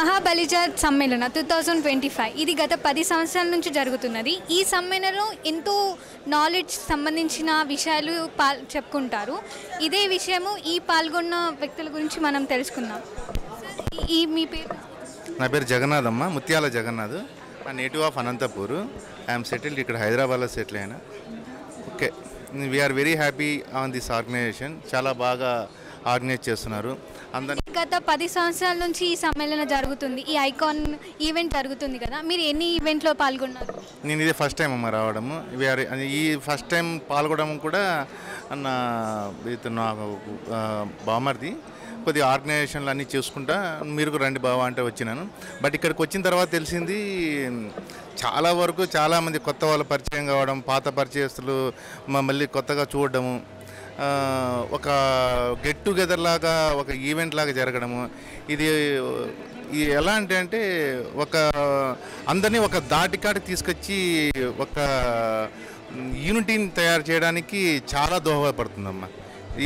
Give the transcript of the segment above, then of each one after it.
మహాబలిజ సమ్మేళన 2025 ఇది గత 10 సంవత్సరాల నుంచి జరుగుతున్నది. ఈ సమ్మేళనలో ఎంతో నాలెడ్జ్ సంబంధించిన విషయాలు చెప్పుకుంటారు. ఇదే విషయము ఈ పాల్గొన్న వ్యక్తుల గురించి మనం తెలుసుకుందాం. మీ పేరు? నా పేరు జగన్నాథ్ అమ్మ, ముత్యాల జగన్నాథ్. నా native of Anantapur. I'm settled ఇక్కడ హైదరాబాద్లో సెటిల్ అయినా. Okay, we are very happy on this organisation. చాలా బాగా ఆర్గనైజ్ చేస్తున్నారు అందరు. గత 10 సంవత్సరాల నుంచి ఈ సమ్మేళనం జరుగుతుంది, ఈ ఐకాన్ ఈవెంట్ జరుగుతుంది కదా, మీరు ఎన్ని ఈవెంట్లో పాల్గొన్నారు? నేను ఇది ఫస్ట్ టైం అమ్మ రావడము. ఈ ఫస్ట్ టైం పాల్గొనడం కూడా నా బామర్ది కొద్దిగా ఆర్గనైజేషన్లు అన్నీ చూసుకుంటా మీరు రండి బావా అంటే వచ్చినాను. బట్ ఇక్కడికి వచ్చిన తర్వాత తెలిసింది చాలా వరకు చాలామంది కొత్త వాళ్ళు పరిచయం కావడం, పాత పరిచయస్తులు మళ్ళీ కొత్తగా చూడడము, ఒక గెట్ టుగెదర్ లాగా ఒక ఈవెంట్ లాగా జరగడము. ఇది ఎలా అంటే ఒక అందరినీ ఒక దాటికాటి తీసుకొచ్చి ఒక యూనిటీని తయారు చేయడానికి చాలా దోహదపడుతుందమ్మా.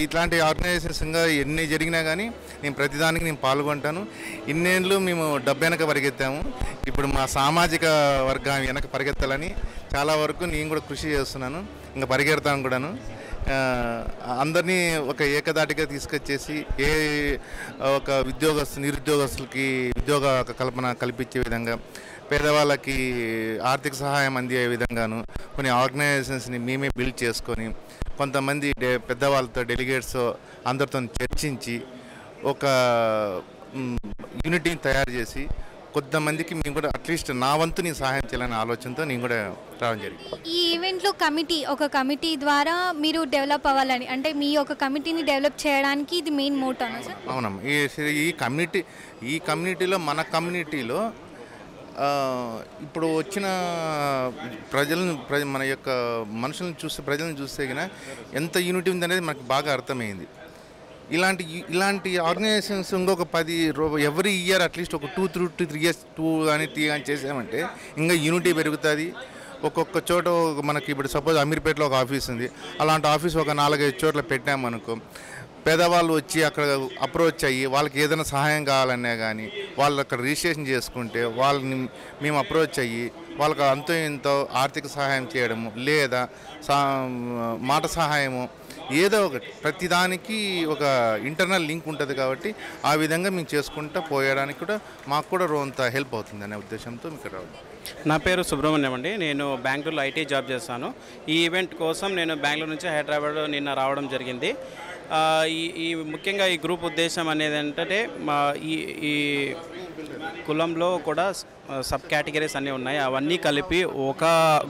ఇట్లాంటి ఆర్గనైజేషన్స్ ఇంకా ఎన్ని జరిగినా కానీ నేను ప్రతిదానికి నేను పాల్గొంటాను. ఇన్నేళ్ళు మేము డబ్బు వెనక పరిగెత్తాము, ఇప్పుడు మా సామాజిక వర్గం వెనక పరిగెత్తాలని చాలా వరకు నేను కూడా కృషి చేస్తున్నాను, ఇంకా పరిగెడతాను కూడాను. అందరినీ ఒక ఏకదాటిగా తీసుకొచ్చేసి ఒక నిరుద్యోగస్తులకి ఉద్యోగ కల్పన కల్పించే విధంగా, పేదవాళ్ళకి ఆర్థిక సహాయం అందే విధంగాను కొన్ని ఆర్గనైజేషన్స్ని మేమే బిల్డ్ చేసుకొని కొంతమంది పెద్దవాళ్ళతో డెలిగేట్స్ అందరితో చర్చించి ఒక యూనిటీని తయారు చేసి కొంతమందికి మేము కూడా అట్లీస్ట్ నా వంతు నేను సహాయం చేయాలనే ఆలోచనతో నేను కూడా రావడం జరిగింది. ఈ ఈవెంట్లో ఒక కమిటీ ద్వారా మీరు డెవలప్ అవ్వాలని, అంటే మీ ఒక కమిటీని డెవలప్ చేయడానికి ఇది మెయిన్ మోటోనా సార్? అవునమ్మా. ఈ కమ్యూనిటీలో మన కమ్యూనిటీలో ఇప్పుడు వచ్చిన మన యొక్క మనుషులను చూస్తే, ప్రజలను చూస్తే కన్నా ఎంత యూనిటీ ఉందనేది మనకు బాగా అర్థమైంది. ఇలాంటి ఆర్గనైజేషన్స్ ఇంకొక 10 ఎవ్రీ ఇయర్ అట్లీస్ట్ ఒక 2-3 ఇయర్స్ 2 కానీ 3 కానీ చేసామంటే ఇంకా యూనిటీ పెరుగుతుంది. ఒక్కొక్క చోట మనకి ఇప్పుడు సపోజ్ అమీర్పేటలో ఒక ఆఫీస్ ఉంది, అలాంటి ఆఫీస్ ఒక 4-5 చోట్ల పెట్టామనుకో, పేదవాళ్ళు వచ్చి అక్కడ అప్రోచ్ అయ్యి వాళ్ళకి ఏదైనా సహాయం కావాలన్నా కానీ వాళ్ళు అక్కడ రిజిస్ట్రేషన్ చేసుకుంటే వాళ్ళని మేము అప్రోచ్ అయ్యి వాళ్ళకి అంతో ఎంతో ఆర్థిక సహాయం చేయడము, లేదా మాట సహాయము, ఏదో ఒకటి ప్రతిదానికి ఒక ఇంటర్నల్ లింక్ ఉంటుంది. కాబట్టి ఆ విధంగా మేము చేసుకుంటూ పోయడానికి కూడా మాకు కూడా రోంత హెల్ప్ అవుతుంది అనే ఉద్దేశంతో మీకు రావడం. నా పేరు సుబ్రహ్మణ్యం అండి. నేను బెంగళూరులో ఐటీ జాబ్ చేస్తాను. ఈ ఈవెంట్ కోసం నేను బెంగళూరు నుంచి హైదరాబాద్ నిన్న రావడం జరిగింది. ముఖ్యంగా ఈ గ్రూప్ ఉద్దేశం అనేది ఏంటంటే ఈ కులంలో కూడా సబ్ కేటగిరీస్ అన్నీ ఉన్నాయి, అవన్నీ కలిపి ఒక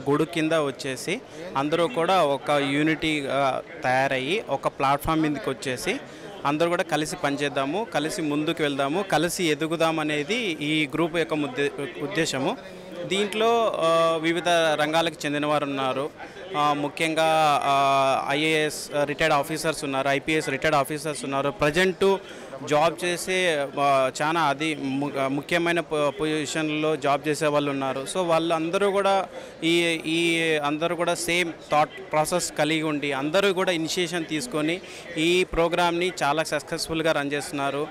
గొడు కింద వచ్చేసి అందరూ కూడా ఒక యూనిటీగా తయారయ్యి ఒక ప్లాట్ఫామ్ మీదకి వచ్చేసి అందరూ కూడా కలిసి పనిచేద్దాము, కలిసి ముందుకు వెళ్దాము, కలిసి ఎదుగుదాం అనేది ఈ గ్రూప్ యొక్క ఉద్దేశము. దీంట్లో వివిధ రంగాలకు చెందినవారు ఉన్నారు. ముఖ్యంగా ఐఏఎస్ రిటైర్డ్ ఆఫీసర్స్ ఉన్నారు, ఐపీఎస్ రిటైర్డ్ ఆఫీసర్స్ ఉన్నారు, ప్రజెంటు జాబ్ చేసే చాలా ముఖ్యమైన పొజిషన్లో జాబ్ చేసే వాళ్ళు ఉన్నారు. సో వాళ్ళందరూ కూడా అందరూ కూడా సేమ్ థాట్ ప్రాసెస్ కలిగి ఉండి అందరూ కూడా ఇనిషియేషన్ తీసుకొని ఈ ప్రోగ్రామ్ని చాలా సక్సెస్ఫుల్గా రన్ చేస్తున్నారు.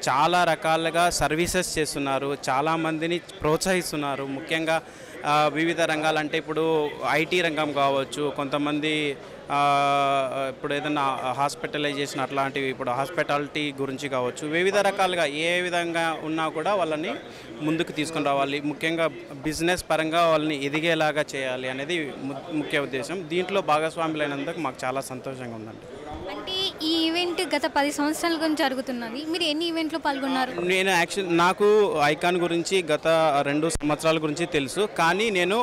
చాలా రకాలుగా సర్వీసెస్ చేస్తున్నారు, చాలామందిని ప్రోత్సహిస్తున్నారు. ముఖ్యంగా వివిధ రంగాలంటే ఇప్పుడు ఐటీ రంగం కావచ్చు, కొంతమంది ఇప్పుడు ఏదైనా హాస్పిటలైజేషన్ అట్లాంటివి, ఇప్పుడు హాస్పిటాలిటీ గురించి కావచ్చు, వివిధ రకాలుగా ఏ విధంగా ఉన్నా కూడా వాళ్ళని ముందుకు తీసుకుని రావాలి. ముఖ్యంగా బిజినెస్ పరంగా వాళ్ళని ఎదిగేలాగా చేయాలి అనేది ముఖ్య ఉద్దేశం. దీంట్లో భాగస్వాములైనందుకు మాకు చాలా సంతోషంగా ఉందండి. అంటే ఈ ఈవెంట్ గత 10 సంవత్సరాల గురించి జరుగుతున్నది, మీరు ఎన్ని ఈవెంట్లో పాల్గొన్నారు? నేను నాకు ఐకాన్ గురించి గత 2 సంవత్సరాల గురించి తెలుసు, కానీ నేను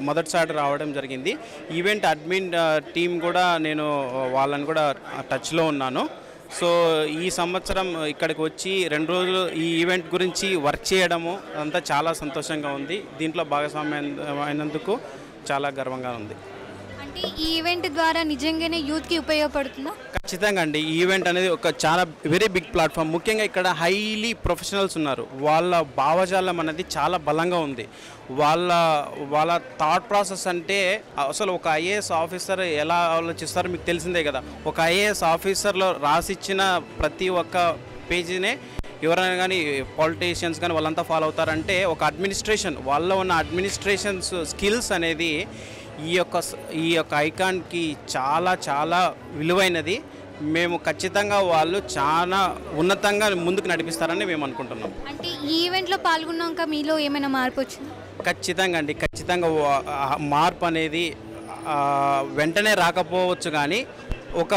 మొదటిసారి రావడం జరిగింది. ఈవెంట్ అడ్మిన్ టీం కూడా నేను వాళ్ళని కూడా టచ్లో ఉన్నాను. సో ఈ సంవత్సరం ఇక్కడికి వచ్చి 2 రోజులు ఈ ఈవెంట్ గురించి వర్క్ చేయడము అంతా చాలా సంతోషంగా ఉంది. దీంట్లో భాగస్వామ్యం అయినందుకు చాలా గర్వంగా ఉంది. అంటే ఈ ఈవెంట్ ద్వారా నిజంగానే యూత్కి ఉపయోగపడుతుందా? ఖచ్చితంగా అండి. ఈ ఈవెంట్ అనేది ఒక చాలా వెరీ బిగ్ ప్లాట్ఫామ్. ముఖ్యంగా ఇక్కడ హైలీ ప్రొఫెషనల్స్ ఉన్నారు, వాళ్ళ భావజాలం అనేది చాలా బలంగా ఉంది. వాళ్ళ థాట్ ప్రాసెస్ అంటే అసలు ఒక ఐఏఎస్ ఆఫీసర్ ఎలా ఆలోచిస్తారో మీకు తెలిసిందే కదా. ఒక ఐఏఎస్ ఆఫీసర్లో రాసిచ్చిన ప్రతి ఒక్క పేజీనే ఎవరైనా కానీ పాలిటీషియన్స్ కానీ వాళ్ళంతా ఫాలో అవుతారంటే ఒక అడ్మినిస్ట్రేషన్ వాళ్ళలో ఉన్న అడ్మినిస్ట్రేషన్స్ స్కిల్స్ అనేది ఈ యొక్క ఐకాన్కి చాలా చాలా విలువైనది. మేము ఖచ్చితంగా వాళ్ళు చాలా ఉన్నతంగా ముందుకు నడిపిస్తారని మేము అనుకుంటున్నాం. అంటే ఈ ఈవెంట్లో పాల్గొన్నాక మీలో ఏమైనా మార్పు వచ్చింది? ఖచ్చితంగా అండి, ఖచ్చితంగా మార్పు అనేది వెంటనే రాకపోవచ్చు కానీ ఒక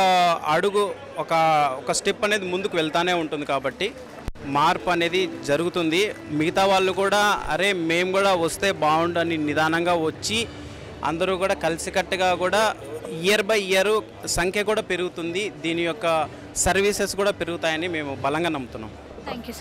అడుగు ఒక స్టెప్ అనేది ముందుకు వెళ్తానే ఉంటుంది. కాబట్టి మార్పు అనేది జరుగుతుంది. మిగతా వాళ్ళు కూడా అరే మేము కూడా వస్తే బాగుండని నిదానంగా వచ్చి అందరూ కూడా కలిసికట్టుగా కూడా ఇయర్ బై ఇయర్ సంఖ్య కూడా పెరుగుతుంది. దీని యొక్క సర్వీసెస్ కూడా పెరుగుతాయని మేము బలంగా నమ్ముతున్నాం. Thank you.